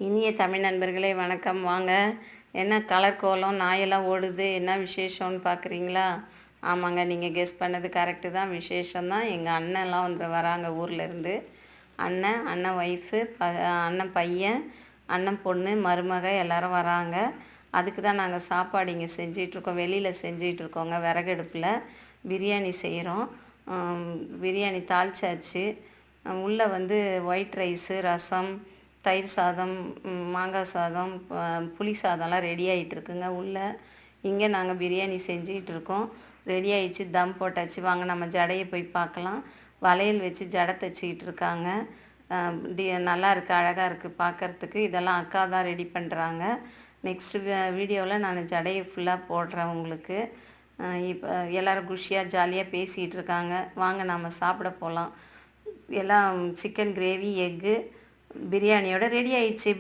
இனிய தமிழ் நண்பர்களே வணக்கம். வாங்க, என்ன கலர் கோலம் நாயெல்லாம் ஓடுது, என்ன விசேஷம்னு பார்க்குறீங்களா? ஆமாங்க, நீங்கள் கெஸ் பண்ணது கரெக்டு தான், விசேஷம் தான். எங்கள் அண்ணன்லாம் வராங்க ஊர்லேருந்து. அண்ணன் ஒய்ஃபு, அண்ணன் பையன், அண்ணன் பொண்ணு, மருமக எல்லோரும் வராங்க. அதுக்கு தான் நாங்கள் சாப்பாடு இங்கே செஞ்சிகிட்ருக்கோம். வெளியில் செஞ்சிகிட்ருக்கோங்க, விறகடுப்பில் பிரியாணி செய்கிறோம். பிரியாணி தாளிச்சாச்சு. உள்ளே ஒயிட் ரைஸு, ரசம், தயிர் சாதம், மாங்காய் சாதம், புளி சாதம்லாம் ரெடி ஆகிட்டுருக்குங்க உள்ளே. இங்கே நாங்கள் பிரியாணி செஞ்சிகிட்ருக்கோம். ரெடி ஆகிடுச்சு, தம் போட்டாச்சு. வாங்க நம்ம ஜடையை போய் பார்க்கலாம். வளையல் வச்சு ஜடை தைச்சிக்கிட்டு இருக்காங்க. நல்லா இருக்குது, அழகாக இருக்குது பார்க்குறதுக்கு. இதெல்லாம் அக்கா தான் ரெடி பண்ணுறாங்க. நெக்ஸ்ட்டு வீடியோவில் நான் ஜடையை ஃபுல்லாக போடுறேன் உங்களுக்கு. இப்போ எல்லோரும் குஷியாக ஜாலியாக பேசிகிட்டு இருக்காங்க. வாங்க நம்ம சாப்பிட போகலாம். எல்லாம் சிக்கன் கிரேவி, எக்கு, பிரியாணியோட ரெடி ஆயிடுச்சு.